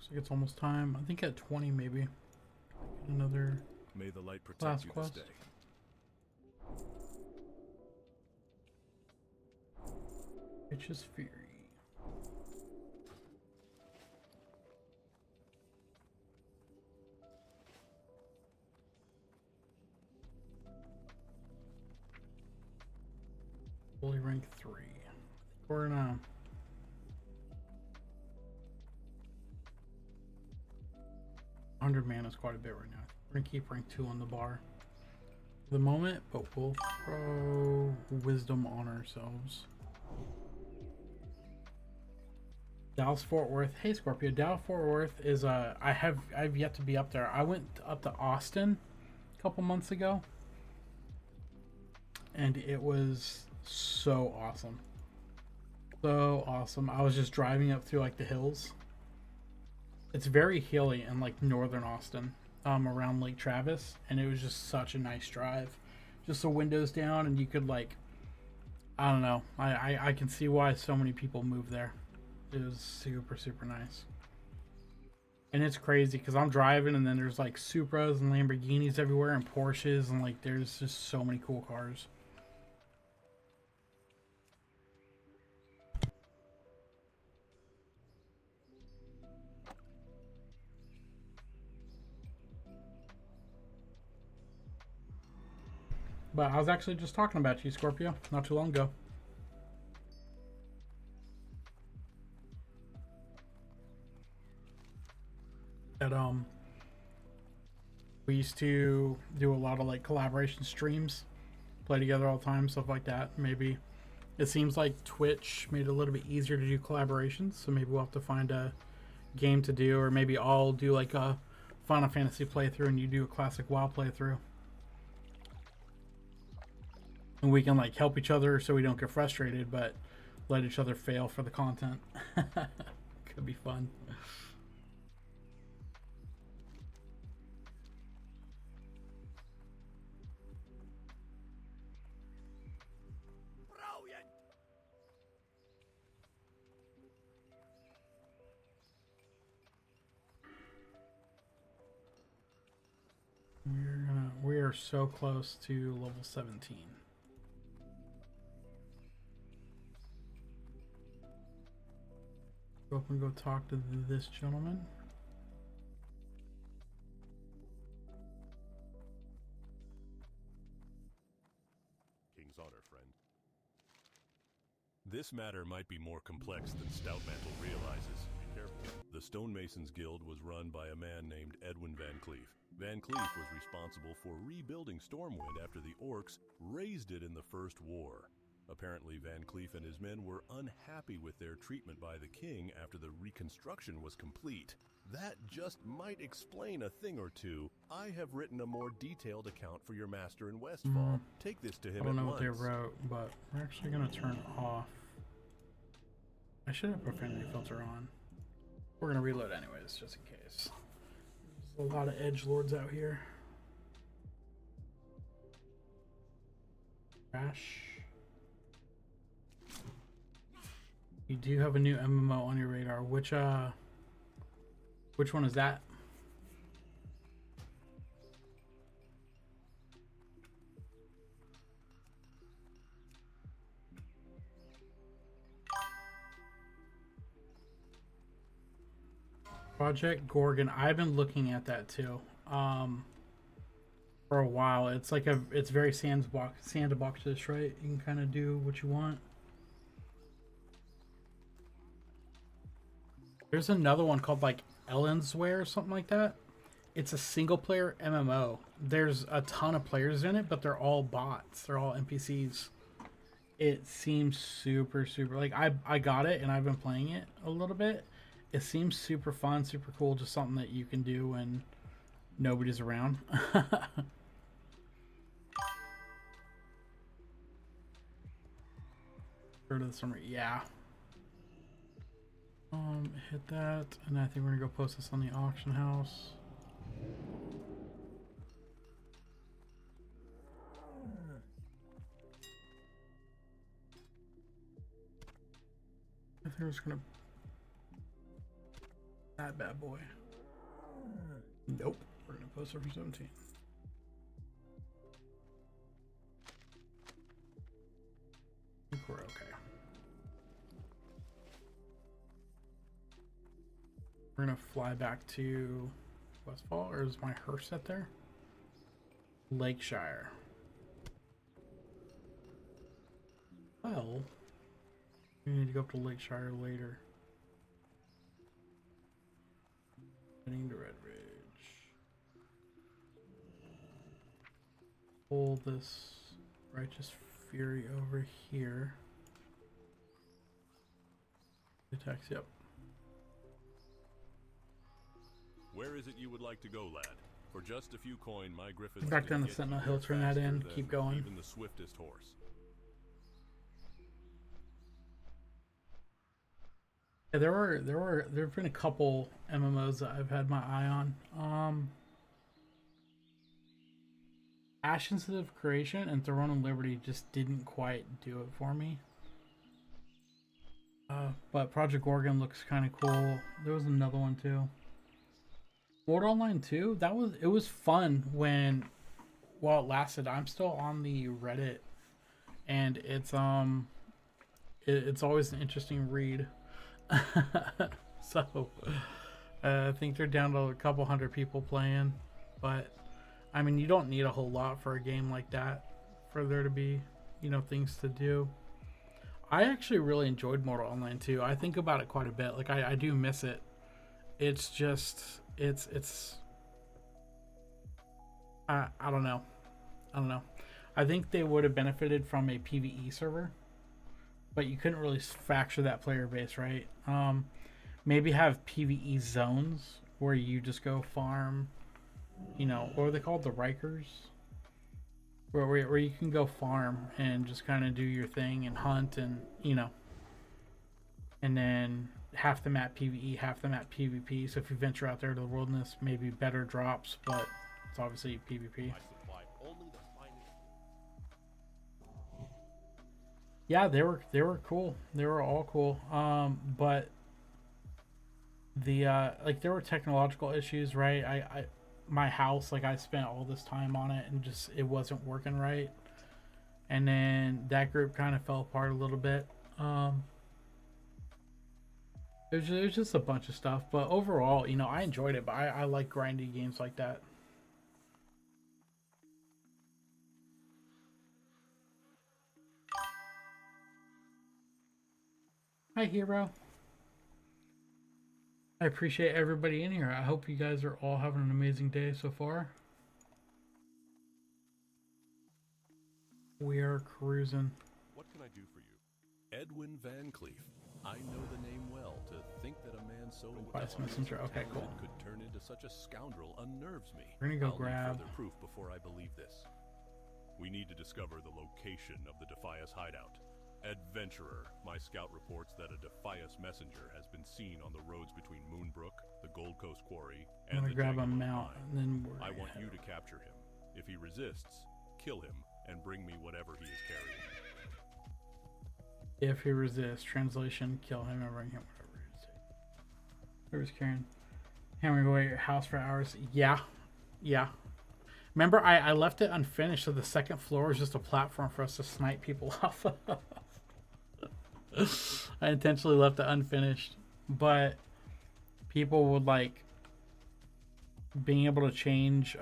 Looks like it's almost time. I think at 20 maybe. Another May the light protect class you quest. this day. Righteous Fury. Holy rank 3. We're in a 100 mana is quite a bit right now. We're gonna keep rank 2 on the bar for the moment, but we'll throw wisdom on ourselves. Dallas Fort Worth. Hey Scorpio, Dallas Fort Worth is I've yet to be up there. I went up to Austin a couple months ago and it was so awesome. So awesome. I was just driving up through like the hills. It's very hilly in like northern Austin, around Lake Travis, and it was just such a nice drive. Just the windows down and you could like, I don't know. I can see why so many people move there. It was super, super nice. And it's crazy because I'm driving and then there's like Supras and Lamborghinis everywhere and Porsches and like there's just so many cool cars. But I was actually just talking about you, Scorpio, not too long ago. That we used to do a lot of like collaboration streams, play together all the time, stuff like that. Maybe it seems like Twitch made it a little bit easier to do collaborations, so maybe we'll have to find a game to do, or maybe I'll do like a Final Fantasy playthrough and you do a classic WoW playthrough. And we can like help each other so we don't get frustrated, but let each other fail for the content. Could be fun. We are so close to level 17. Go up and go talk to this gentleman. King's honor, friend. This matter might be more complex than Stoutmantle realizes. Be careful. The Stonemasons Guild was run by a man named Edwin Van Cleef. Van Cleef was responsible for rebuilding Stormwind after the Orcs razed it in the First War. Apparently, Van Cleef and his men were unhappy with their treatment by the king after the reconstruction was complete. That just might explain a thing or two. I have written a more detailed account for your master in Westfall. Take this to him at once. I don't know what they wrote, but we're actually going to turn off. I should have profanity filter on. We're going to reload anyways, just in case. There's a lot of edgelords out here. Crash. You do have a new MMO on your radar. Which one is that? Project Gorgon. I've been looking at that too. For a while. It's like it's very sandboxish, right? You can kind of do what you want. There's another one called like Ellensware or something like that. It's a single player MMO. There's a ton of players in it, but they're all bots. They're all NPCs. It seems super, super like I got it and I've been playing it a little bit. It seems super fun, super cool, just something that you can do when nobody's around. Heard of the summer, yeah. Hit that, and I think we're gonna go post this on the auction house. I think we're just gonna That bad boy. Nope. We're gonna post it for 17. I think we're okay. We're gonna fly back to Westfall, or is my hearse set there? Lakeshire. Well, we need to go up to Lakeshire later. Heading to Red Ridge. Pull this Righteous Fury over here. Attacks, yep. Where is it you would like to go, lad? For just a few coin, my griffins Back down can the get Sentinel you Hill, there turn that in, faster keep than going. Even the swiftest horse. Yeah, there've been a couple MMOs that I've had my eye on. Ashes of Creation and Throne of Liberty just didn't quite do it for me. But Project Gorgon looks kind of cool. There was another one too. World Online 2, it was fun while it lasted. I'm still on the Reddit, and it's always an interesting read. So I think they're down to a couple hundred people playing, but I mean, you don't need a whole lot for a game like that for there to be, things to do. I actually really enjoyed Mortal Online 2. I think about it quite a bit. Like I do miss it. It's just I don't know. I think they would have benefited from a PvE server, but you couldn't really fracture that player base, right? Maybe have PvE zones where you just go farm, what are they called? The Rikers? Where you can go farm and just kind of do your thing and hunt and, and then half the map PvE, half the map PvP. So if you venture out there to the wilderness, maybe better drops, but it's obviously PvP. Yeah, they were cool. They were all cool. But the there were technological issues, right? My house, I spent all this time on it and just it wasn't working right. And then that group kind of fell apart a little bit. There's just a bunch of stuff, but overall, I enjoyed it. But I like grindy games like that. Hi, Hero. I appreciate everybody in here. I hope you guys are all having an amazing day so far. We are cruising. What can I do for you? Edwin Van Cleef. I know the name well. To think that a man so Messenger. Okay, cool. could turn into such a scoundrel unnerves me. We're gonna go I'll grab need further proof before I believe this. We need to discover the location of the Defias hideout. Adventurer, my scout reports that a Defias messenger has been seen on the roads between Moonbrook, the Gold Coast Quarry, and the grab a Jagged mount, Mine. and then I want you to capture him. If he resists, kill him and bring me whatever he is carrying. If he resists, translation, kill him and bring him whatever he is. Where's Karen? Hammering away at your house for hours. Yeah. Remember, I left it unfinished, so the second floor is just a platform for us to snipe people off of. I intentionally left it unfinished, but people would being able to change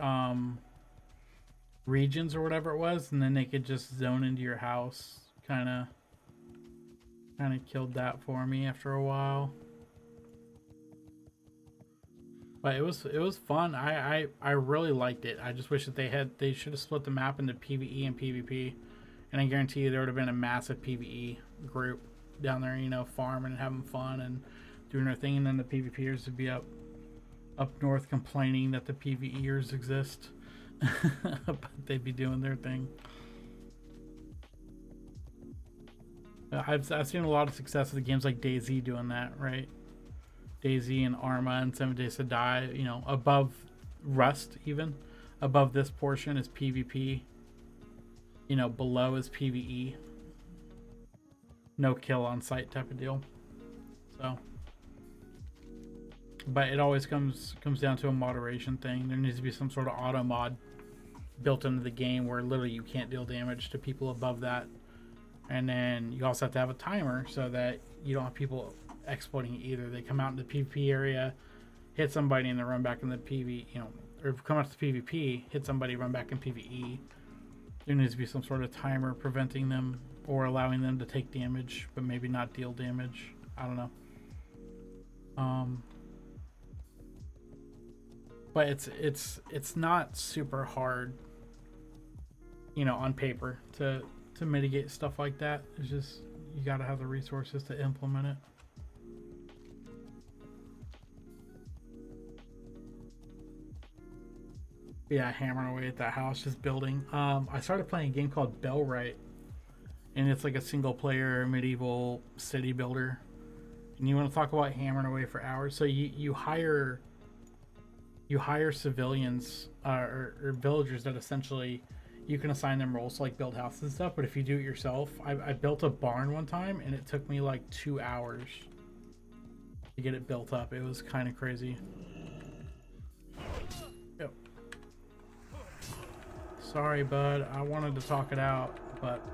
regions or whatever it was, and then they could just zone into your house. Kind of killed that for me after a while. But it was fun. I really liked it. I just wish that they should have split the map into PvE and PvP, and I guarantee you there would have been a massive PvE group down there, farming and having fun and doing their thing, and then the PvPers would be up north complaining that the PvEers exist. But they'd be doing their thing. I've seen a lot of success with the games like DayZ doing that, right? DayZ and Arma and 7 Days to Die, above Rust, even above this portion is PvP, below is PvE, no kill on sight type of deal. So but it always comes down to a moderation thing. There needs to be some sort of auto mod built into the game where literally you can't deal damage to people above that. And then you also have to have a timer so that you don't have people exploiting it either. They come out in the PvP area, hit somebody, and then run back in the PvE, or come out to the PvP, hit somebody, run back in PvE. There needs to be some sort of timer preventing them or allowing them to take damage, but maybe not deal damage. I don't know. But it's not super hard, on paper to mitigate stuff like that. It's just you got to have the resources to implement it. Yeah, hammering away at that house, just building. I started playing a game called Bellwright, and it's like a single player medieval city builder. And you want to talk about hammering away for hours? So you hire civilians or villagers that essentially you can assign them roles to like build houses and stuff. But if you do it yourself, I built a barn one time and it took me like 2 hours to get it built up. It was kind of crazy. Yep. Sorry, bud. I wanted to talk it out, but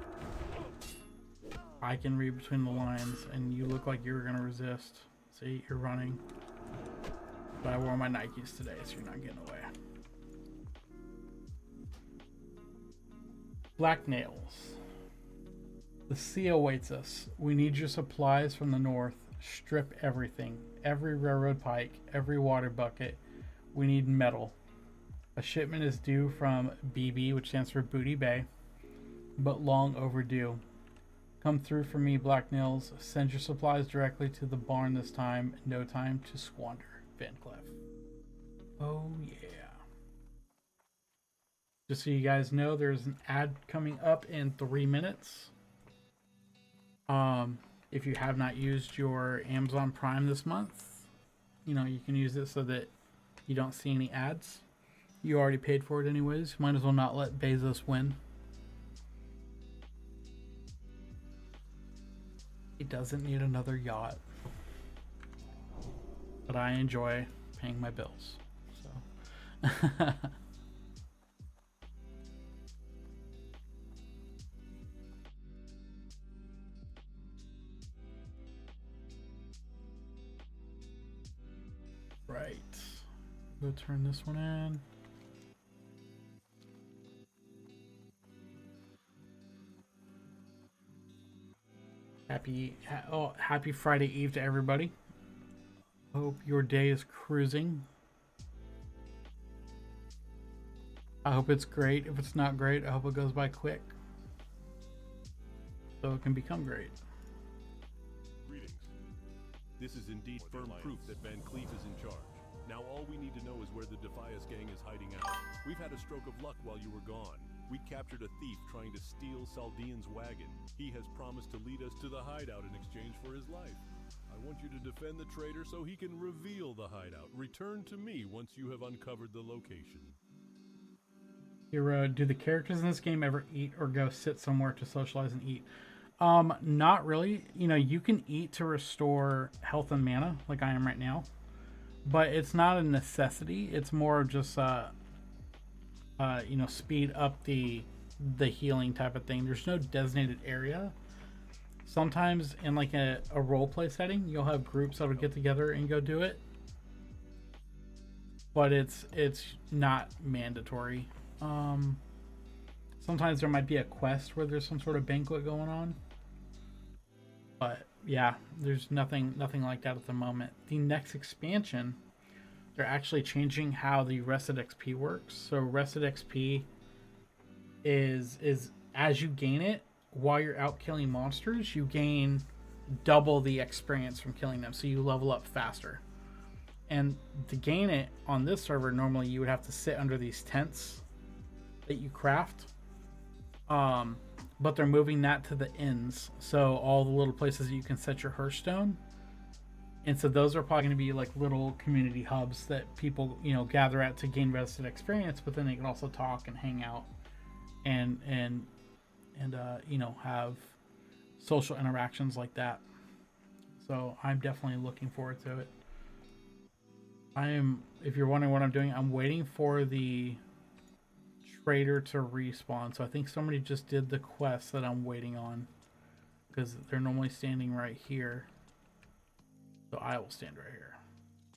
I can read between the lines, and you look like you were gonna resist. See, you're running. But I wore my Nikes today, so you're not getting away. Black nails. The sea awaits us. We need your supplies from the north. Strip everything. Every railroad pike, every water bucket. We need metal. A shipment is due from BB, which stands for Booty Bay, but long overdue. Come through for me, Black Nails. Send your supplies directly to the barn this time. No time to squander. Van Cleef. Oh, yeah. Just so you guys know, there's an ad coming up in 3 minutes. If you have not used your Amazon Prime this month, you can use it so that you don't see any ads. You already paid for it anyways. Might as well not let Bezos win. He doesn't need another yacht. But I enjoy paying my bills. So right. Go turn this one in. Happy Friday Eve to everybody. Hope your day is cruising. I hope it's great. If it's not great, I hope it goes by quick, so it can become great. Greetings. This is indeed firm proof that Van Cleef is in charge. Now all we need to know is where the Defias gang is hiding out. We've had a stroke of luck while you were gone. We captured a thief trying to steal Saldean's wagon. He has promised to lead us to the hideout in exchange for his life. I want you to defend the traitor so he can reveal the hideout. Return to me once you have uncovered the location. Do the characters in this game ever eat or go sit somewhere to socialize and eat? Not really. You can eat to restore health and mana, like I am right now, but it's not a necessity. It's more of just speed up the healing type of thing. There's no designated area. Sometimes in like a role play setting, you'll have groups that'll get together and go do it, but it's not mandatory. Sometimes there might be a quest where there's some sort of banquet going on, but yeah, there's nothing like that at the moment. The next expansion, they're actually changing how the rested XP works. So rested XP is as you gain it while you're out killing monsters, you gain double the experience from killing them, so you level up faster. And to gain it on this server, normally you would have to sit under these tents that you craft, but they're moving that to the ends, so all the little places that you can set your Hearthstone. And so those are probably going to be like little community hubs that people gather at to gain rested experience, but then they can also talk and hang out and have social interactions like that. So I'm definitely looking forward to it. I am, if you're wondering what I'm doing, I'm waiting for the trader to respawn. So I think somebody just did the quest that I'm waiting on, because they're normally standing right here. So I will stand right here.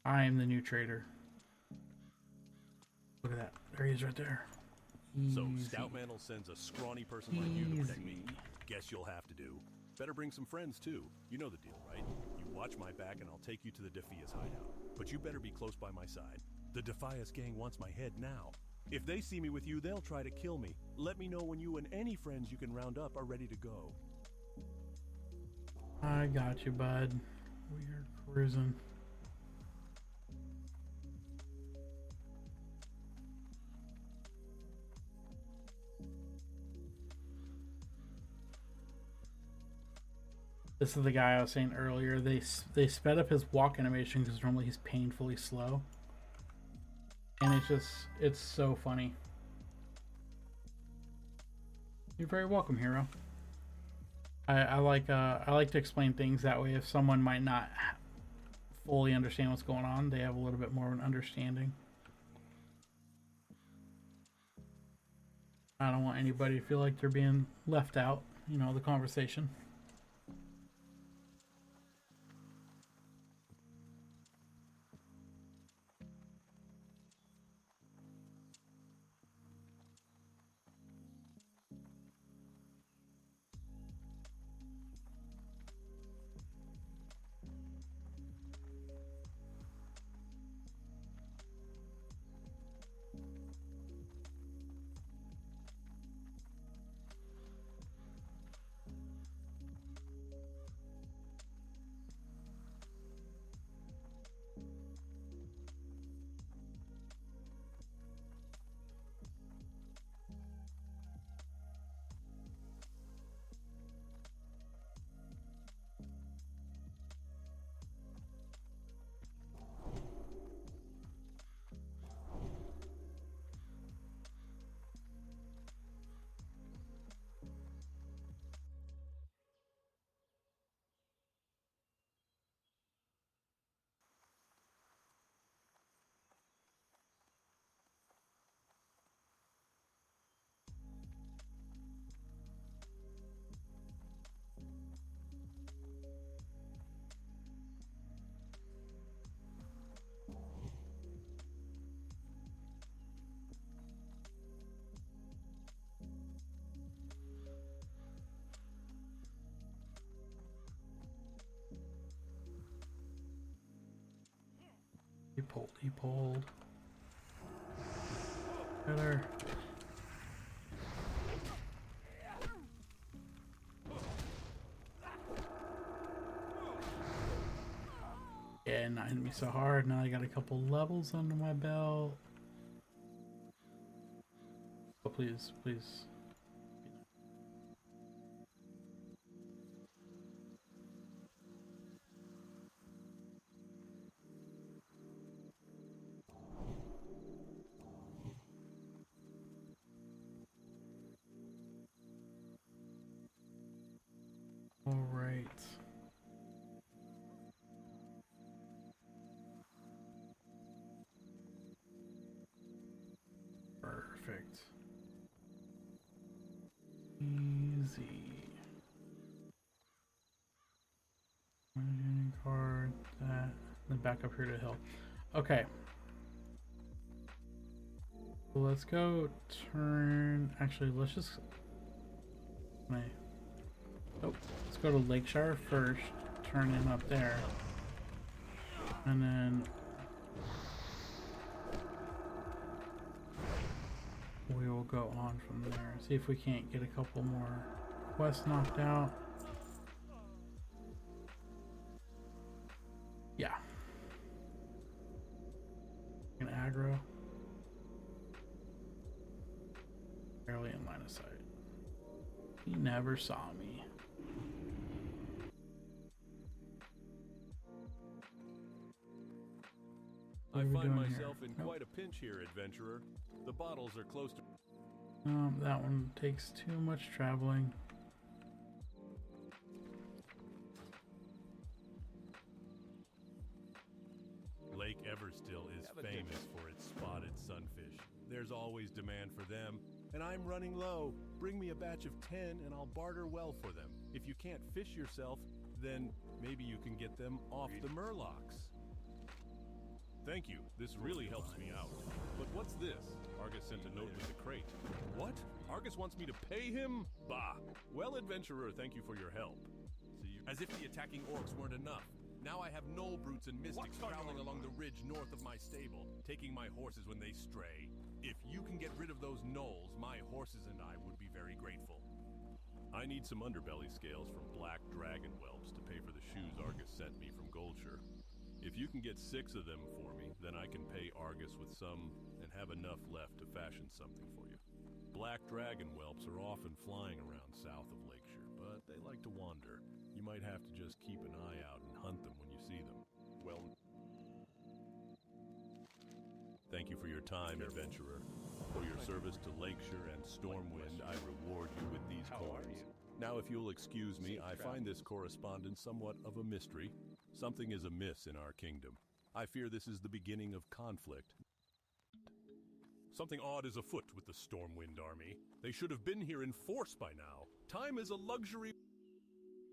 I am the new trader. Look at that. There he is right there. So Easy. Stoutmantle sends a scrawny person like you to protect me. Guess you'll have to do. Better bring some friends too. You know the deal, right? You watch my back and I'll take you to the Defias hideout. But you better be close by my side. The Defias gang wants my head now. If they see me with you, they'll try to kill me. Let me know when you and any friends you can round up are ready to go. I got you, bud. We're cruising. This is the guy I was saying earlier. They sped up his walk animation because normally he's painfully slow, and it's so funny. You're very welcome, hero. I like to explain things that way. If someone might not fully understand what's going on, they have a little bit more of an understanding. I don't want anybody to feel like they're being left out, you know, the conversation. He pulled. Better. Yeah, not hitting me so hard. Now I got a couple levels under my belt. Oh, please, please. All right. Perfect. Easy. Managing card, that. Then back up here to the hill. Okay. So let's go turn. Actually, let's just. Oh, let's go to Lakeshire first. Turn in up there. And then. We will go on from there. See if we can't get a couple more quests knocked out. Yeah. An aggro. Barely in line of sight. He never saw me. I find myself in quite a pinch here, adventurer. The bottles are close to... That one takes too much traveling. Lake Everstill famous for its spotted sunfish. There's always demand for them, and I'm running low. Bring me a batch of 10 and I'll barter well for them. If you can't fish yourself, then maybe you can get them off the murlocs. Thank you, this really helps me out. But what's this? Argus sent a note with the crate. What? Argus wants me to pay him? Bah! Well, adventurer, thank you for your help. As if the attacking orcs weren't enough. Now I have gnoll brutes and mystics prowling along the ridge north of my stable, taking my horses when they stray. If you can get rid of those gnolls, my horses and I would be very grateful. I need some underbelly scales from black dragon whelps to pay for the shoes Argus sent me from Goldshire. If you can get 6 of them for me, then I can pay Argus with some and have enough left to fashion something for you. Black dragon whelps are often flying around south of Lakeshire, but they like to wander. You might have to just keep an eye out and hunt them when you see them. Well, thank you for your time, adventurer. For your service to Lakeshire and Stormwind, I reward you with these coins. Now, if you'll excuse me, I find this correspondence somewhat of a mystery. Something is amiss in our kingdom. I fear this is the beginning of conflict. Something odd is afoot with the Stormwind army. They should have been here in force by now. Time is a luxury.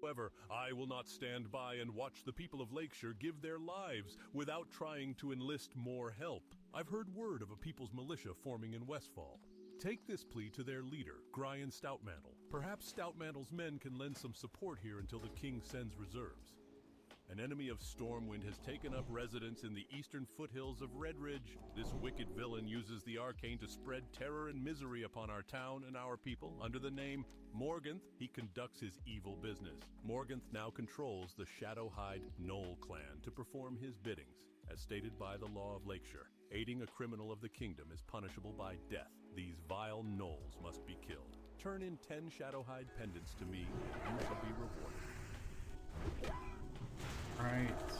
However, I will not stand by and watch the people of Lakeshire give their lives without trying to enlist more help. I've heard word of a people's militia forming in Westfall. Take this plea to their leader, Gryan Stoutmantle. Perhaps Stoutmantle's men can lend some support here until the king sends reserves. An enemy of Stormwind has taken up residence in the eastern foothills of Redridge. This wicked villain uses the arcane to spread terror and misery upon our town and our people. Under the name Morganth, he conducts his evil business. Morganth now controls the Shadowhide Gnoll clan to perform his biddings, as stated by the law of Lakeshire. Aiding a criminal of the kingdom is punishable by death. These vile gnolls must be killed. Turn in 10 Shadowhide pendants to me, and you shall be rewarded. Right.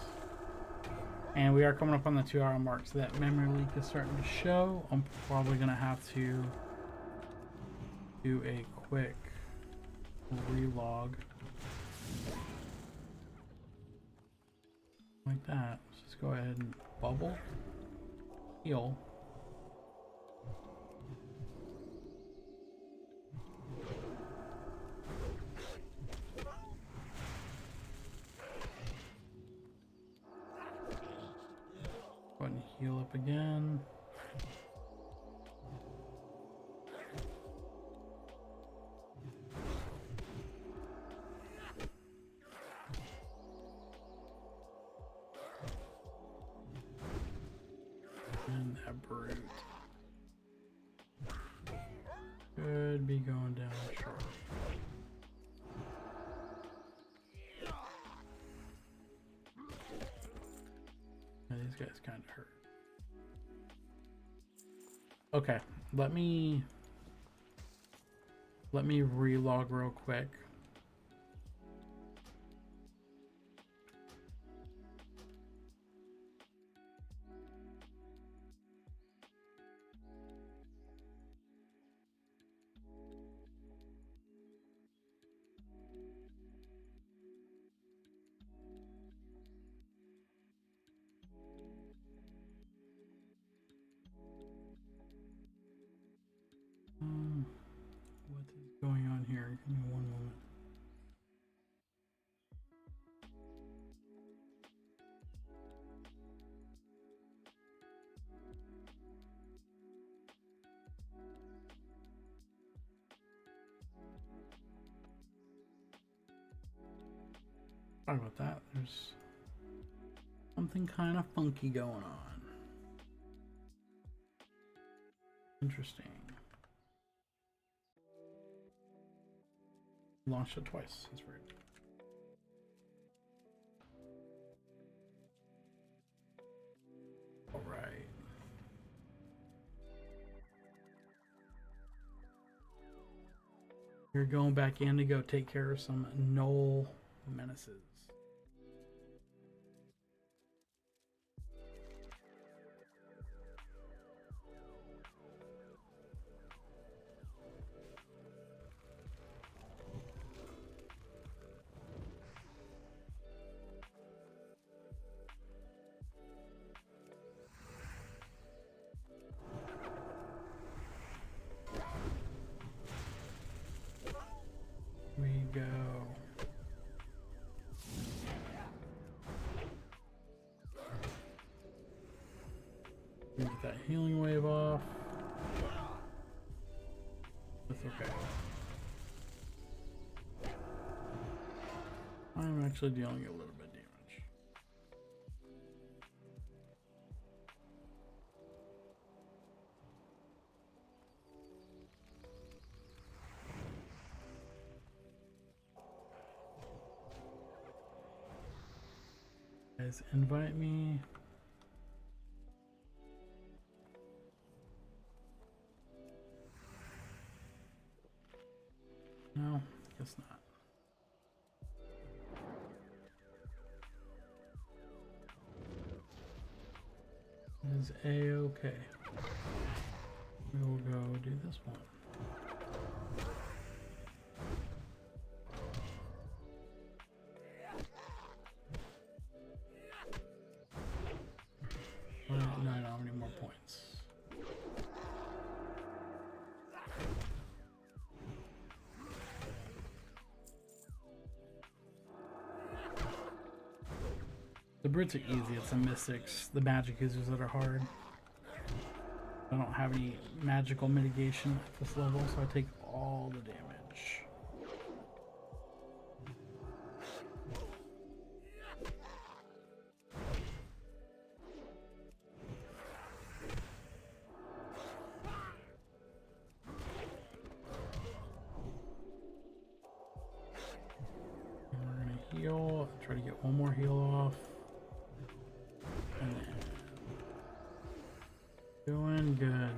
And we are coming up on the 2-hour mark, so that memory leak is starting to show. I'm probably going to have to do a quick relog. Like that. Let's just go ahead and bubble. Heal. Go ahead and heal up again. And that brute could be going down short. These guys kind of hurt. Okay, let me relog real quick. What is going on here? Give me one moment. Sorry about that. There's something kind of funky going on. Interesting. Launched it twice. That's weird. All right. We're going back in to go take care of some gnoll menaces. that healing wave off. That's okay. I'm actually dealing a little bit of damage. Guys, invite me. No, guess not. It is A-okay. We will go do this one. No, I don't have any more points. The brutes are easy, it's the mystics, the magic users that are hard. I don't have any magical mitigation at this level, so I take all the damage. And we're gonna heal, try to get one more heal off. And then doing good.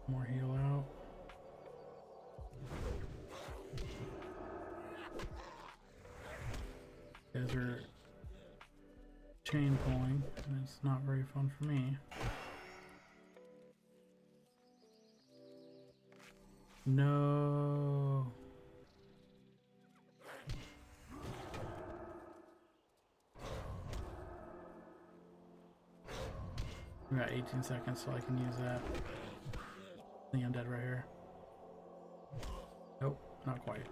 More heal out. You guys are chain pulling, and it's not very fun for me. No. We got 18 seconds, so I can use that. I think I'm dead right here. Nope, not quite.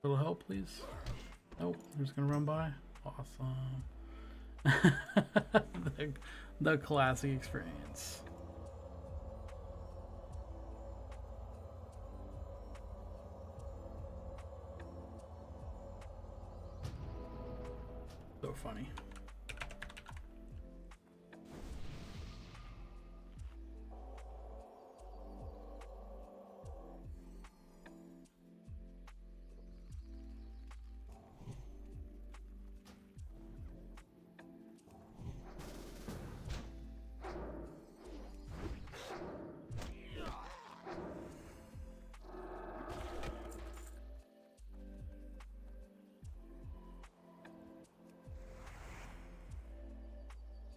Little help, please. Nope, I'm just gonna run by. Awesome. the classic experience. So funny.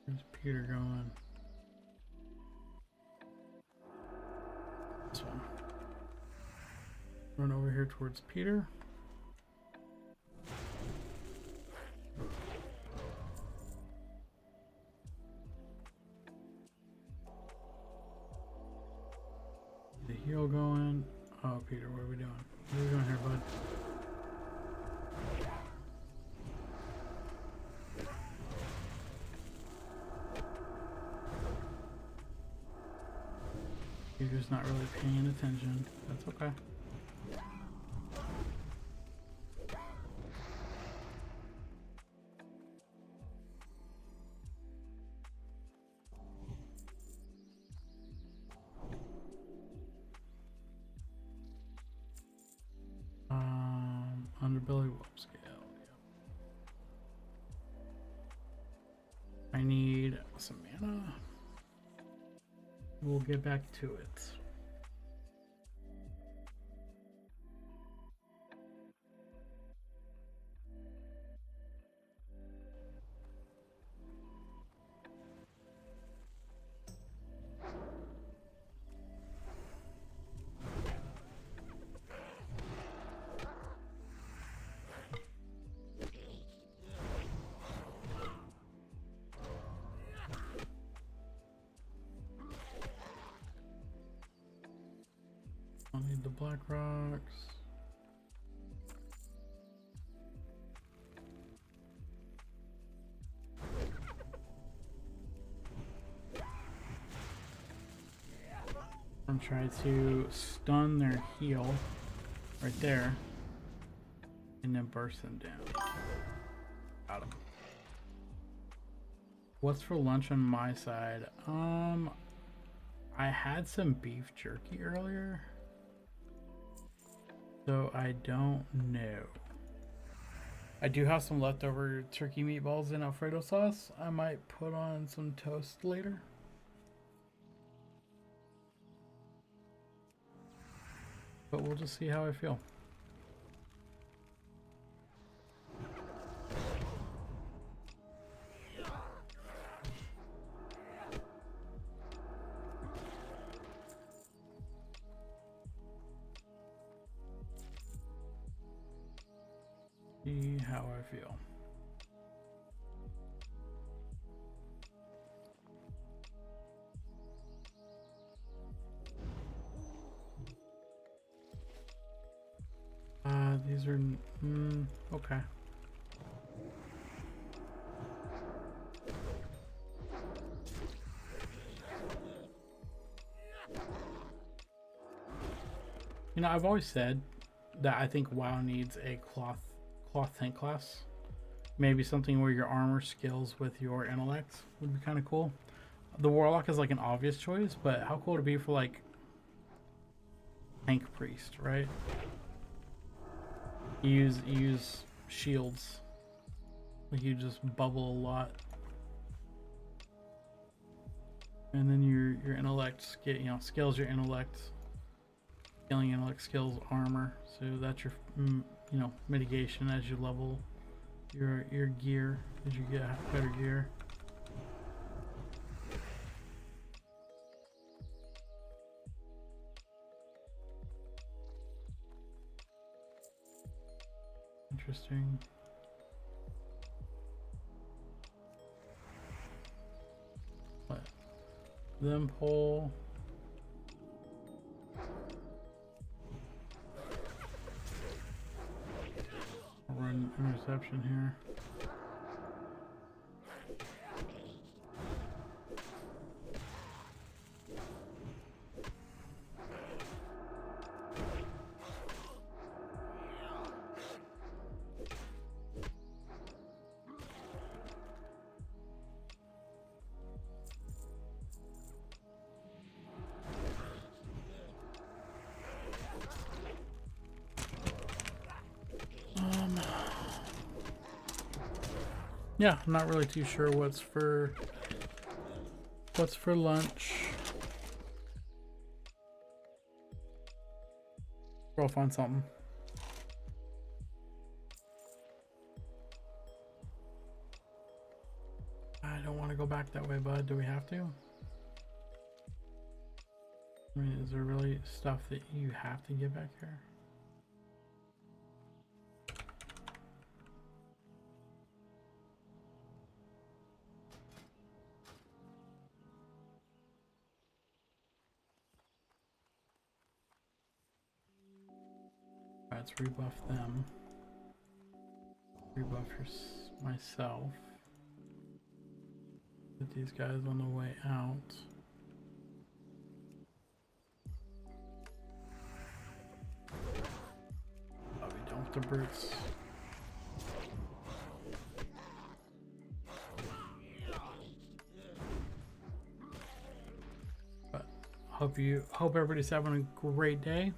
Where's Peter going? This one. Run over here towards Peter. The heal going. Oh, Peter, what are we doing? What are we doing here, bud? You're just not really paying attention. That's okay. Underbelly whoop scale. Yep. I need some mana. We'll get back to it. I'll need the black rocks. try to stun their heal right there, and then burst them down. Got him. What's for lunch on my side? I had some beef jerky earlier, so I don't know. I do have some leftover turkey meatballs in Alfredo sauce. I might put on some toast later. But we'll just see how I feel. See how I feel. These are okay. You know, I've always said that I think WoW needs a cloth tank class. Maybe something where your armor scales with your intellect would be kind of cool. The warlock is like an obvious choice, but how cool would it be for like tank priest, right? You use shields. Like you just bubble a lot. And then your intellect scales your intellect. Scaling intellect scales armor. So that's your mitigation as you level your gear, as you get better gear. Interesting. What? Them pull. Run interception here. Yeah, I'm not really too sure what's for lunch. We'll find something. I don't want to go back that way, bud. Do we have to? I mean, is there really stuff that you have to get back here? Let's rebuff them. Rebuff myself. Put these guys on the way out. I'll be done with the brutes. But hope everybody's having a great day.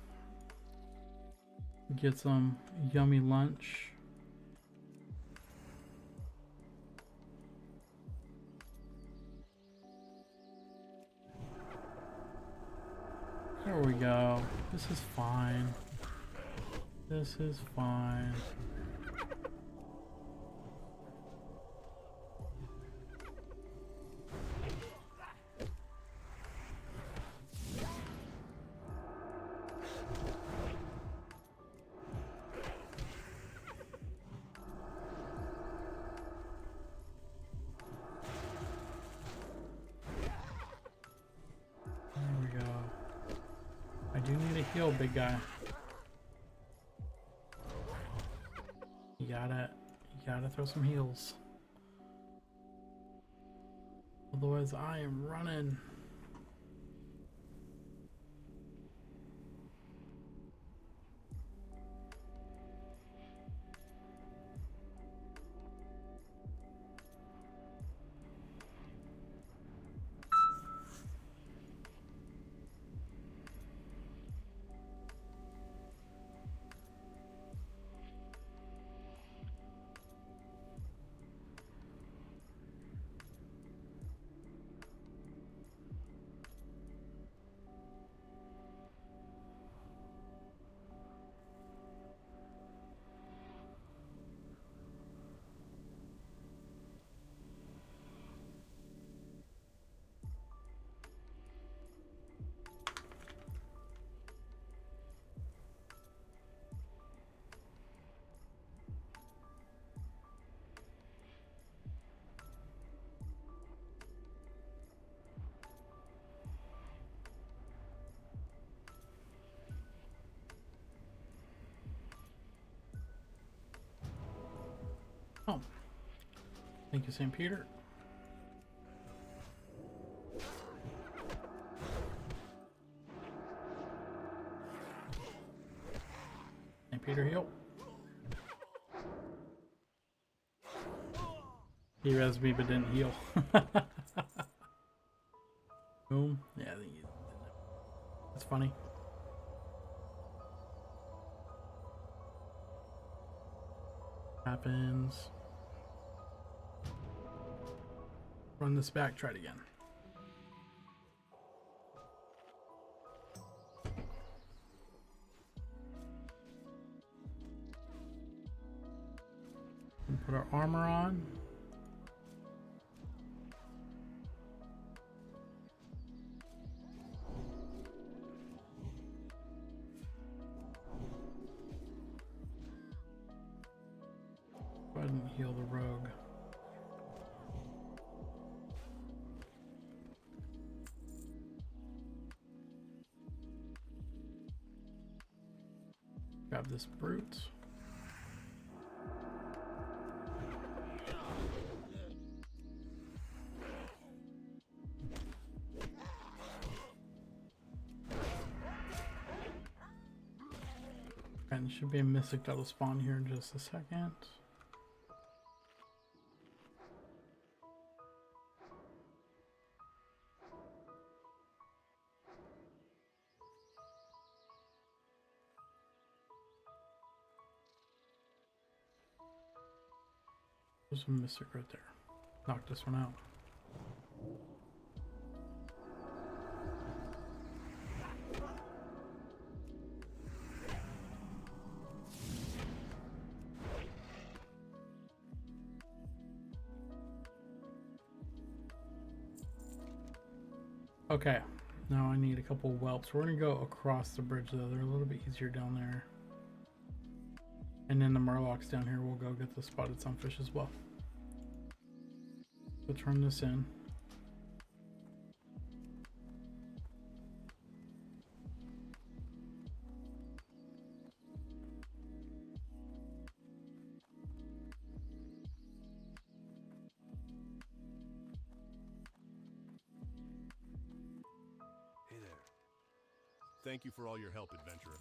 Get some yummy lunch. There we go. This is fine. This is fine. Heal, big guy. You gotta throw some heals. Otherwise I am running. Oh, thank you, St. Peter. St. Peter, heal. He res me but didn't heal. Boom. Yeah, I think that's funny. Happens. Run this back, try it again. And put our armor on. Go ahead and heal the rogue. Grab this brute. And should be a mystic that'll spawn here in just a second. There's a mystic right there. Knock this one out. Okay, now I need a couple whelps. We're gonna go across the bridge though. They're a little bit easier down there. And then the murlocs down here, we'll go get the spotted sunfish as well. So turn this in. Thank you for all your help, adventurer.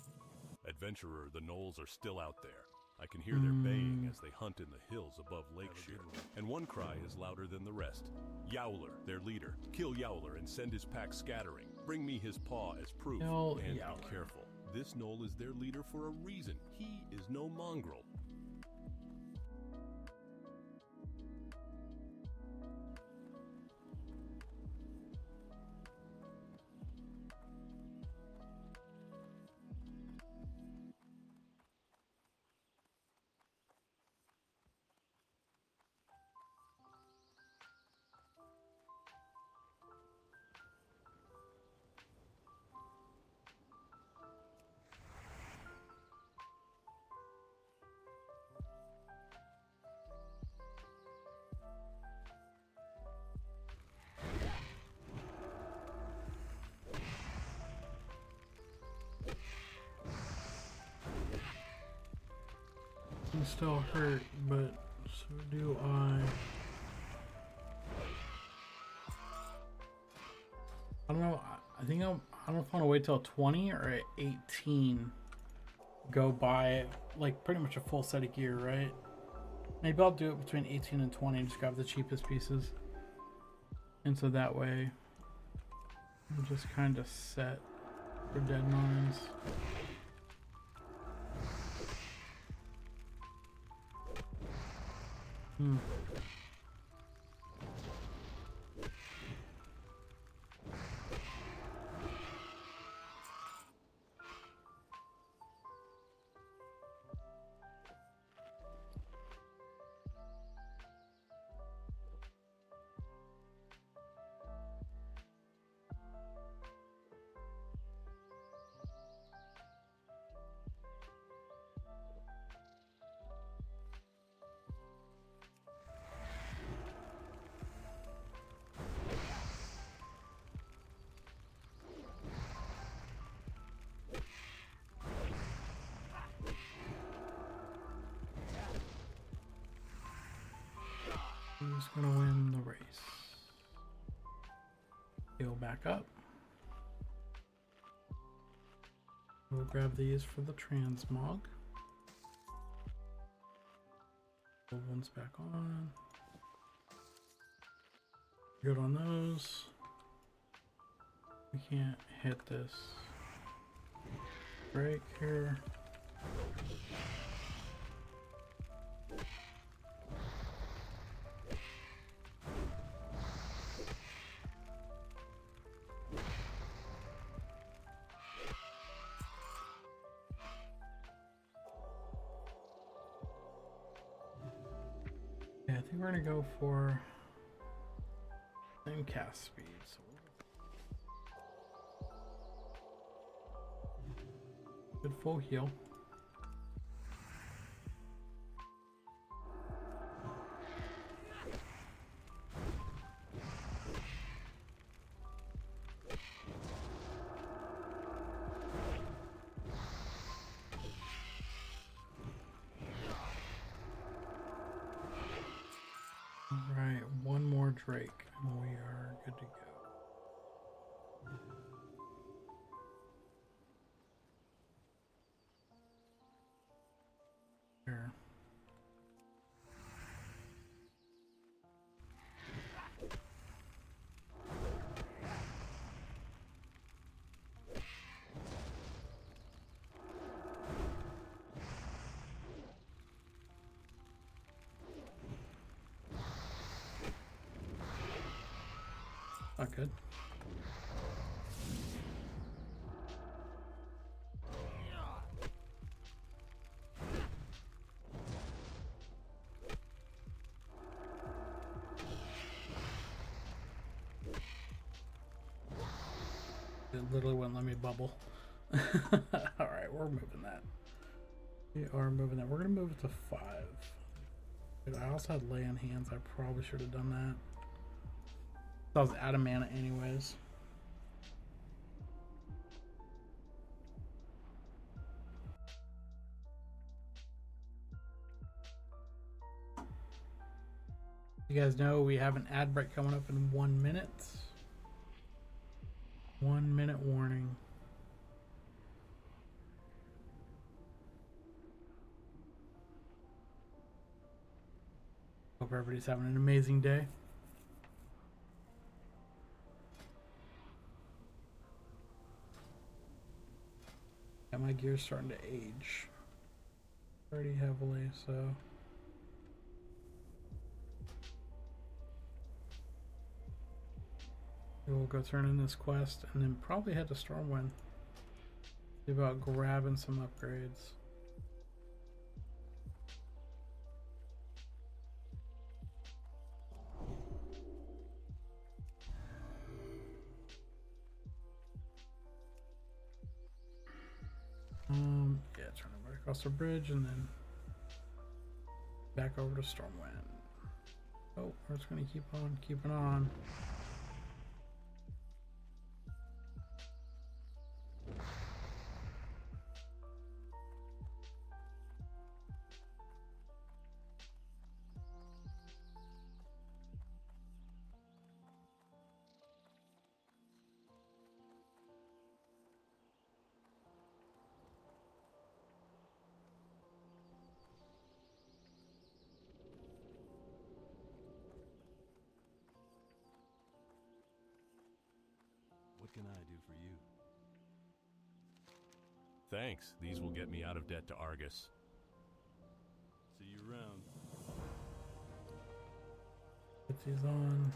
Adventurer, the gnolls are still out there. I can hear their baying as they hunt in the hills above Lake Shear, and one cry is louder than the rest. Yowler, their leader. Kill Yowler and send his pack scattering. Bring me his paw as proof. Kill and Yowler. Be careful. This gnoll is their leader for a reason. He is no mongrel. I'm still hurt, but so do I. I don't know. I think I don't know if I want to wait till 20 or at 18. Go buy like pretty much a full set of gear, right? Maybe I'll do it between 18 and 20 and just grab the cheapest pieces. And so that way I'm just kind of set for deadlines. Who's gonna win the race? Heal back up. We'll grab these for the transmog. Old one's back on. Good on those. We can't hit this break here. Yeah, I think we're gonna go for same cast speed. So good full heal. Alright, one more Drake and we are good to go. Here. Not good. It literally wouldn't let me bubble. Alright, we're moving that. We are moving that. We're going to move it to 5. I also had lay on hands. I probably should have done that. I was out of mana anyways. You guys know we have an ad break coming up in 1 minute. 1 minute warning. Hope everybody's having an amazing day. Yeah, my gear's starting to age pretty heavily, so we'll go turn in this quest and then probably head to Stormwind. See about grabbing some upgrades. Yeah, turn it right across the bridge and then back over to Stormwind. Oh, we're just gonna keep on keeping on. What can I do for you? Thanks. These will get me out of debt to Argus. See you around. Put these on.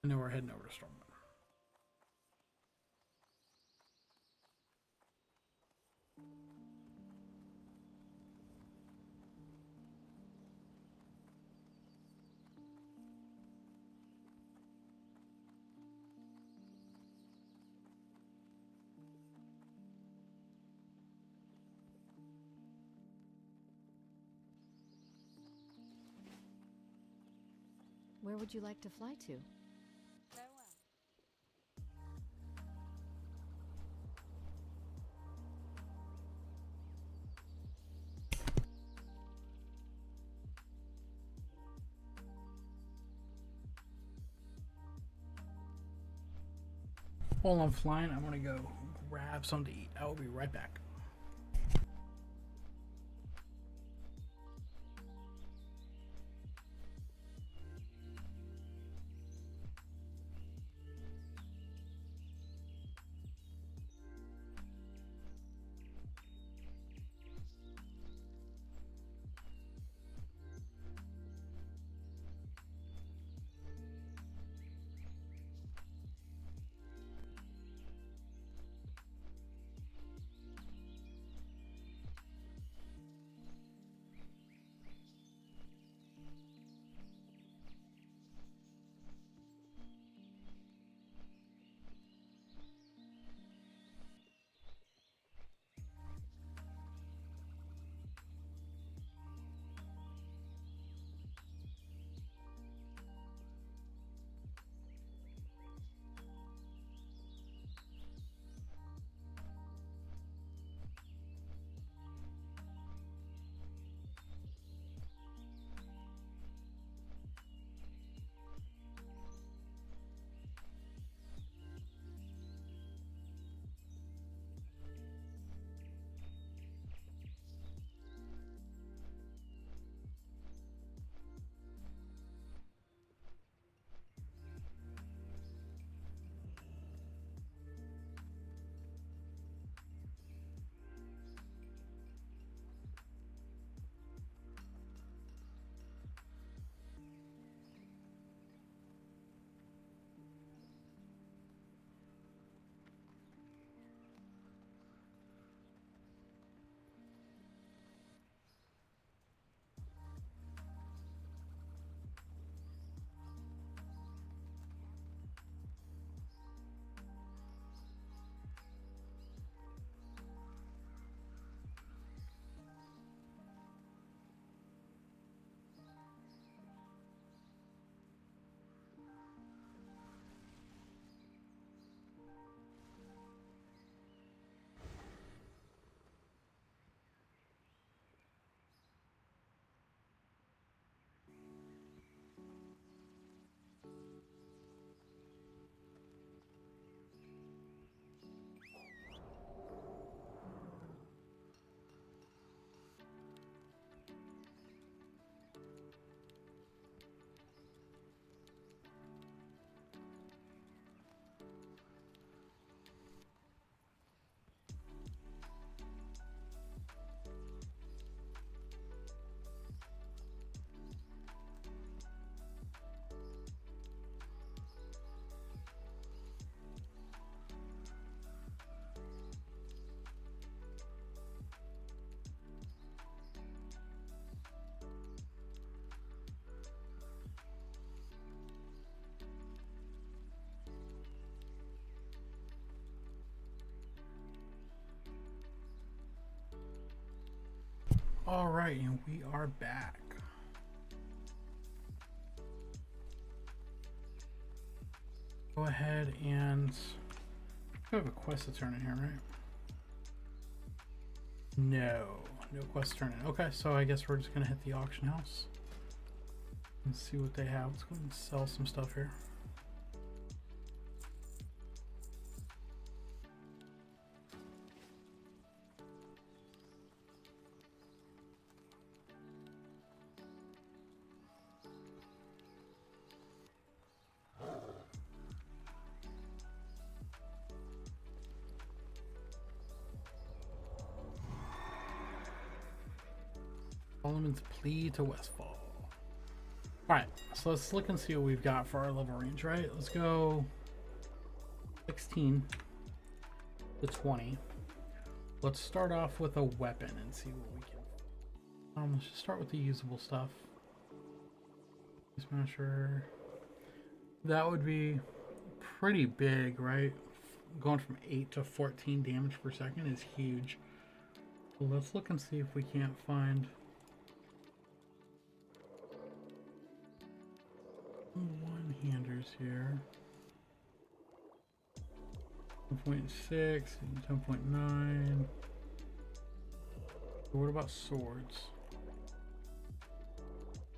And then we're heading over to Stormwind. Where would you like to fly to? While I'm flying, I'm gonna go grab something to eat. I will be right back. All right, and we are back. Go ahead and we have a quest to turn in here, right? No quest to turn in. Okay, so I guess we're just gonna hit the auction house and see what they have. Let's go ahead and sell some stuff here. Solomon's Plea to Westfall. Alright, so let's look and see what we've got for our level range, right? Let's go 16 to 20. Let's start off with a weapon and see what we can. Let's just start with the usable stuff. Smasher. That would be pretty big, right? Going from 8 to 14 damage per second is huge. So let's look and see if we can't find one-handers here. 10.6, 10.9. What about swords?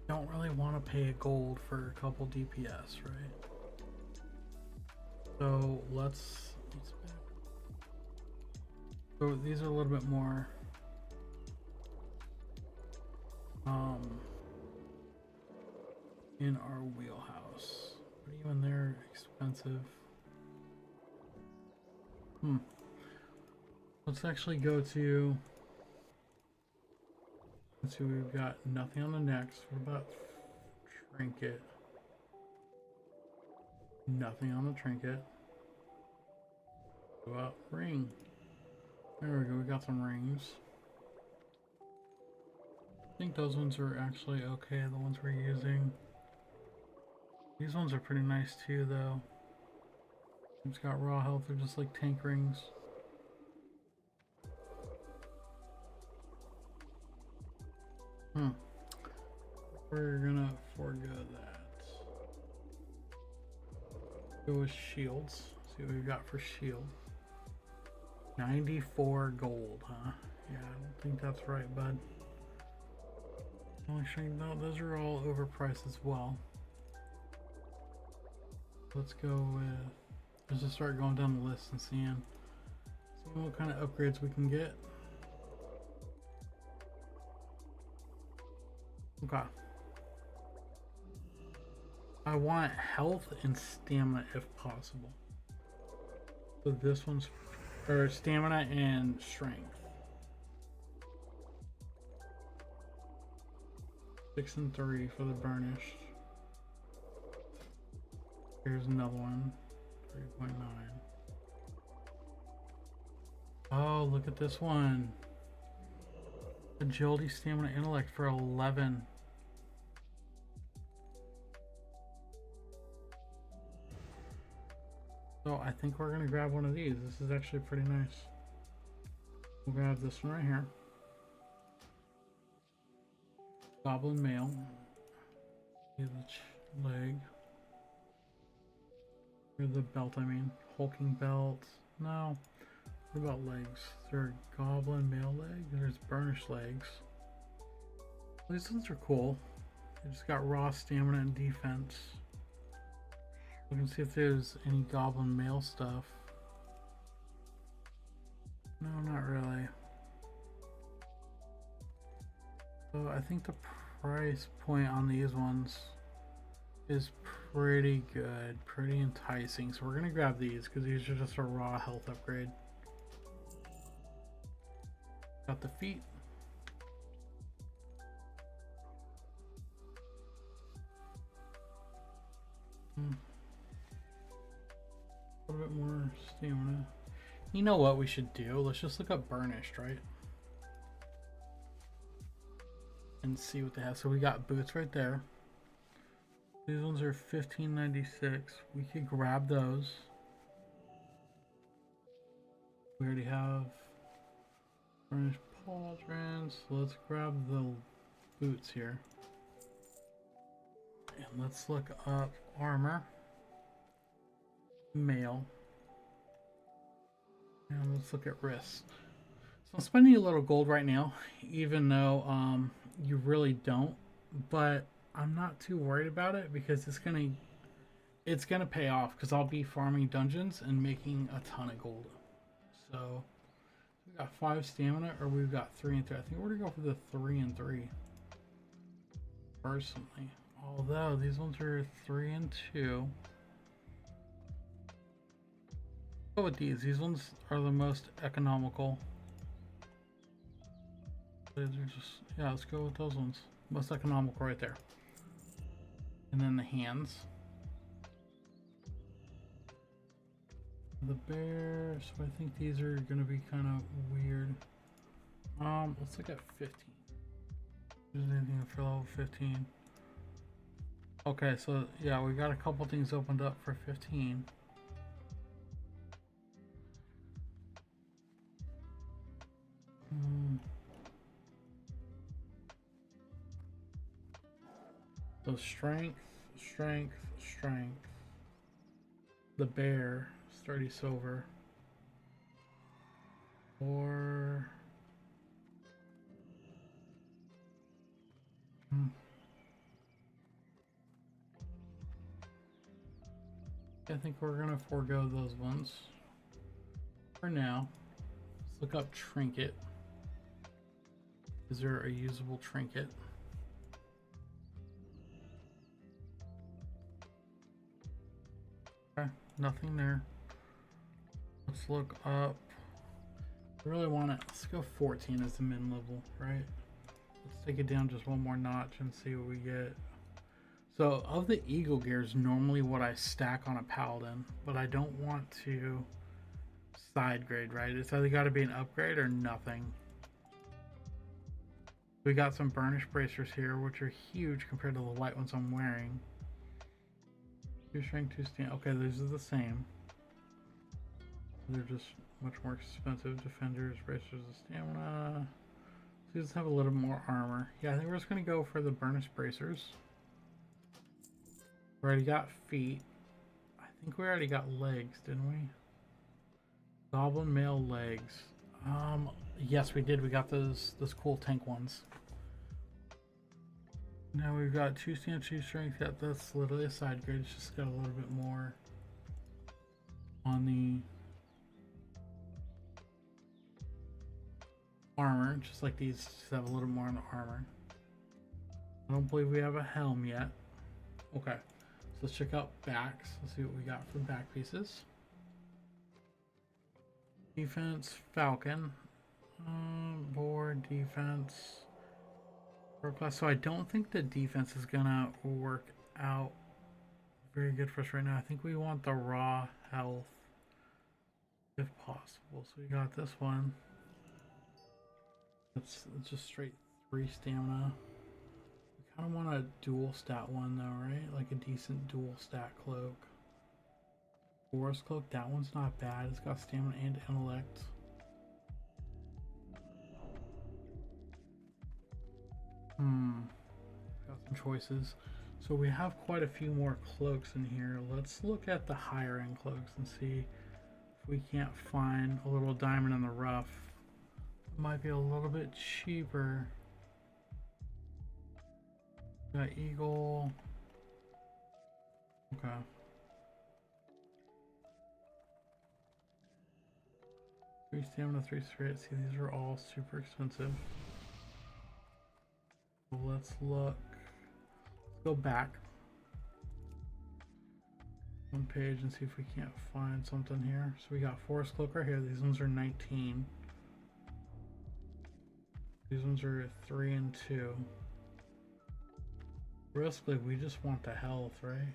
Don't really want to pay a gold for a couple DPS, right? So let's It's back. So these are a little bit more in our wheelhouse, but even they're expensive. Let's actually go to, let's see, we've got nothing on the next. What about trinket? Nothing on the trinket. What about ring? There we go, we got some rings. I think those ones are actually okay, the ones we're using. These ones are pretty nice too, though. It's got raw health, they're just like tank rings. We're gonna forego that. Go with shields. See what we've got for shield. 94 gold, huh? Yeah, I don't think that's right, bud. Actually, no, those are all overpriced as well. Let's go with, let's just start going down the list and seeing what kind of upgrades we can get. Okay. I want health and stamina if possible. So this one's, or stamina and strength. 6 and 3 for the burnished. Here's another one, 3.9. Oh, look at this one. Agility, stamina, intellect for 11. So I think we're gonna grab one of these. This is actually pretty nice. We'll grab this one right here. Goblin mail. Here's the leg. Here's the belt, I mean. Hulking belt. No. What about legs? Is there a goblin mail leg? There's burnished legs. These ones are cool. They just got raw stamina and defense. We can see if there's any goblin mail stuff. No, not really. So I think the price point on these ones is pretty good, pretty enticing. So we're gonna grab these because these are just a raw health upgrade. Got the feet. A little bit more stamina. You know what we should do? Let's just look up burnished, right? And see what they have. So we got boots right there. These ones are $15.96. We could grab those. We already have burnished pauldrons. So let's grab the boots here. And let's look up armor. Mail. And let's look at wrists. So I'm spending a little gold right now, even though you really don't, but I'm not too worried about it because it's gonna pay off because I'll be farming dungeons and making a ton of gold. So we got 5 stamina, or we've got 3 and 3. I think we're gonna go for the 3 and 3 personally. Although these ones are 3 and 2. Go with these. These ones are the most economical. These are just, yeah, let's go with those ones. Most economical right there. And then the hands. The bear, so I think these are gonna be kind of weird. Let's look at 15. There's anything for level 15. Okay, so yeah, we got a couple things opened up for 15. So strength, strength, strength. The bear, sturdy silver. Or I think we're gonna forego those ones. For now, let's look up trinket. Is there a usable trinket? Okay, nothing there. Let's look up. I really want it. Let's go 14 as the min level, right? Let's take it down just one more notch and see what we get. So, of the eagle gear is normally what I stack on a paladin, but I don't want to side grade, right? It's either got to be an upgrade or nothing. We got some burnished bracers here, which are huge compared to the light ones I'm wearing. 2 strength, 2 stamina. Okay, these are the same. They're just much more expensive. Defenders, bracers, and stamina. These have a little more armor. Yeah, I think we're just going to go for the burnished bracers. We already got feet. I think we already got legs, didn't we? Goblin male legs. Yes, we did. We got those cool tank ones. Now we've got 2 stamina, 2 strength. Yeah, that's literally a side grade. It's just got a little bit more on the armor, just like these just have a little more on the armor. I don't believe we have a helm yet. Okay, so let's check out backs. Let's see what we got for back pieces. Defense, Falcon. Board, defense. Class. So I don't think the defense is gonna work out very good for us right now. I think we want the raw health if possible. So we got this one. It's just straight 3 stamina. We kind of want a dual stat one though, right? Like a decent dual stat cloak. Forest cloak, that one's not bad. It's got stamina and intellect. Got some choices. So we have quite a few more cloaks in here. Let's look at the higher end cloaks and see if we can't find a little diamond in the rough. It might be a little bit cheaper. Got eagle. Okay. Three stamina, 3 spirit. See, these are all super expensive. So let's look. Let's go back one page and see if we can't find something here. So we got forest cloak right here. These ones are 19. These ones are 3 and 2. Basically, we just want the health, right?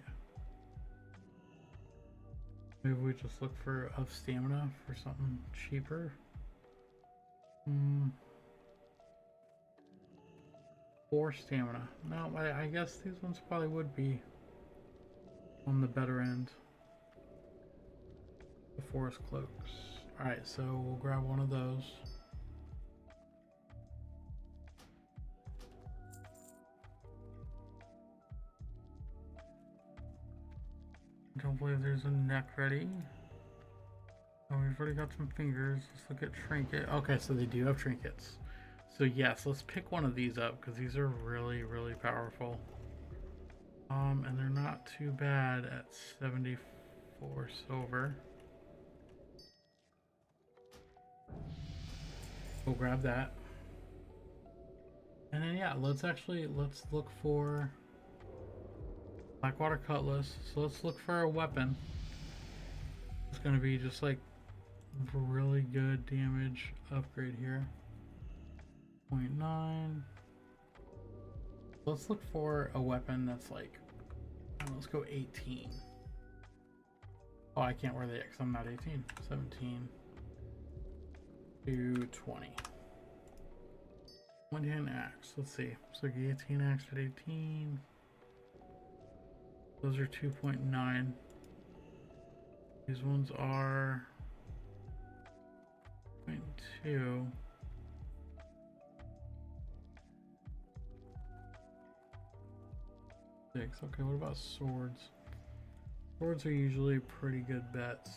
Maybe we just look for of stamina for something cheaper. 4 stamina. No, I guess these ones probably would be on the better end. The forest cloaks. Alright, so we'll grab one of those. I don't believe there's a neck ready. Oh, we've already got some fingers. Let's look at trinket. Okay, so they do have trinkets. So yes, let's pick one of these up because these are really, really powerful. And they're not too bad at 74 silver. We'll grab that. And then yeah, let's look for Blackwater Cutlass. So let's look for a weapon. It's gonna be just like really good damage upgrade here. 0.9. Let's look for a weapon that's like, let's go 18. Oh, I can't wear the X, I'm not 18. 17 to 20. 110 axe. Let's see. So guillotine axe at 18. Those are 2.9. These ones are 0.2. Okay, what about swords? Swords are usually pretty good bets.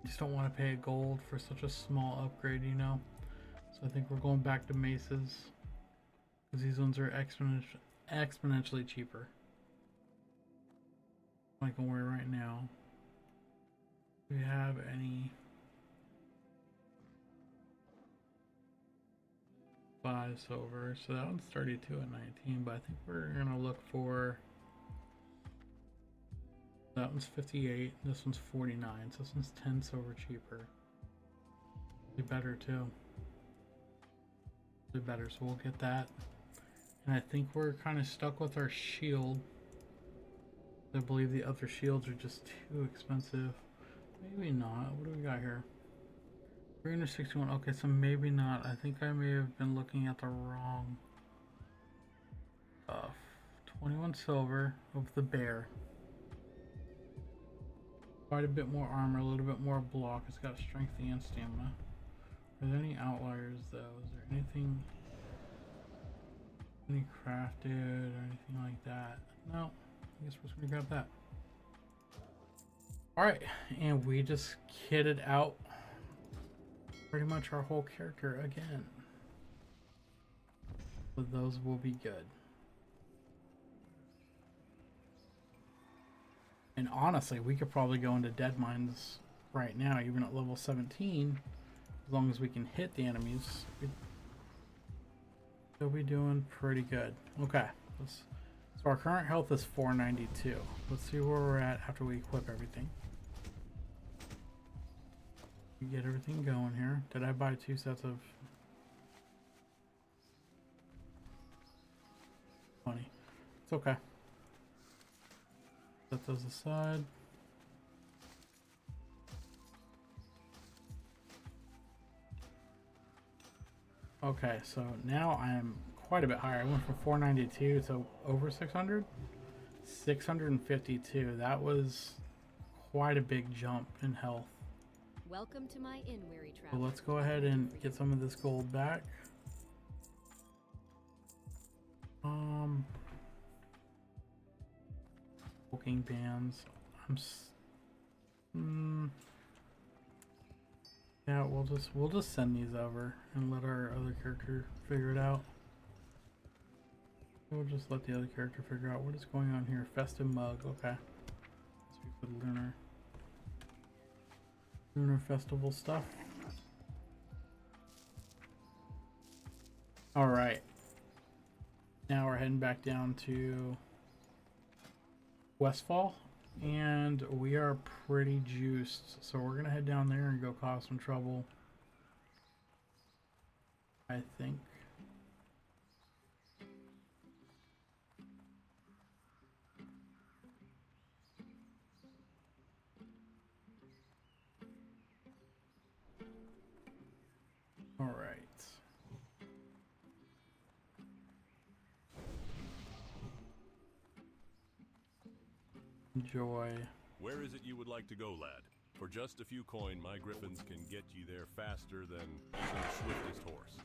Just don't want to pay gold for such a small upgrade, you know? So I think we're going back to maces. Because these ones are exponentially cheaper. I can wear right now. Do we have any 5 silver? So that one's 32 and 19, but I think we're gonna look for that one's 58, this one's 49, so this one's 10 silver cheaper. Be better too. Be better, so we'll get that. And I think we're kind of stuck with our shield. I believe the other shields are just too expensive. Maybe not. What do we got here? 361. Okay, so maybe not. I think I may have been looking at the wrong stuff. 21 silver of the bear. Quite a bit more armor, a little bit more block. It's got strength and stamina. Are there any outliers though? Is there anything any crafted or anything like that? No. I guess we're just gonna grab that. Alright, and we just kitted out pretty much our whole character again. So those will be good. And honestly, we could probably go into Dead Mines right now, even at level 17. As long as we can hit the enemies, we'll be doing pretty good. Okay, so our current health is 492. Let's see where we're at after we equip everything. We get everything going here. Did I buy 2 sets of 20? It's okay. Set those aside. Okay, so now I am quite a bit higher. I went from 492 to over 600. 652. That was quite a big jump in health. Welcome to my inn, weary So traveler. let's go ahead and get some of this gold back. Smoking bands. Yeah, we'll just send these over and let our other character figure it out. We'll just let the other character figure out what is going on here. Festive mug, okay. Let's be for the lunar festival stuff. Alright. Now we're heading back down to Westfall, and we are pretty juiced, so we're gonna head down there and go cause some trouble, I think. All right. Enjoy. Where is it you would like to go, lad? For just a few coin, my griffins can get you there faster than even the swiftest horse.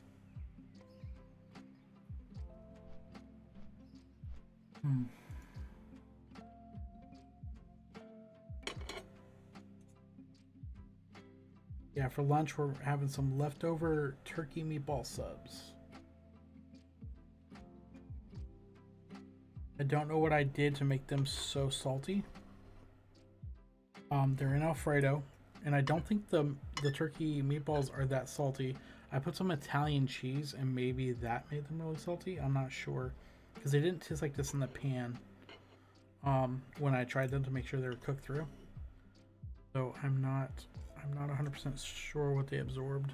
Yeah, for lunch we're having some leftover turkey meatball subs. I don't know what I did to make them so salty. They're in Alfredo, and I don't think the turkey meatballs are that salty. I put some Italian cheese, and maybe that made them really salty. I'm not sure, because they didn't taste like this in the pan when I tried them to make sure they were cooked through. So I'm not 100% sure what they absorbed.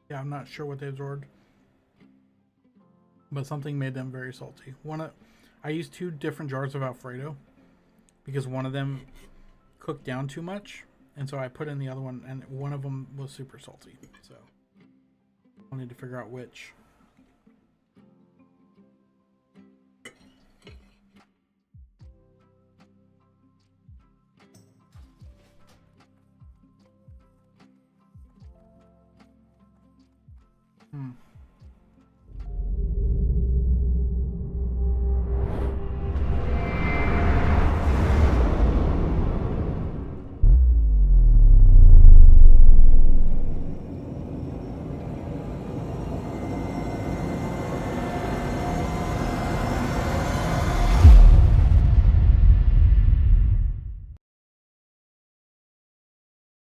Yeah, I'm not sure what they absorbed, but something made them very salty. I used 2 different jars of Alfredo because one of them cooked down too much, and so I put in the other one, and one of them was super salty. So I'll need to figure out which.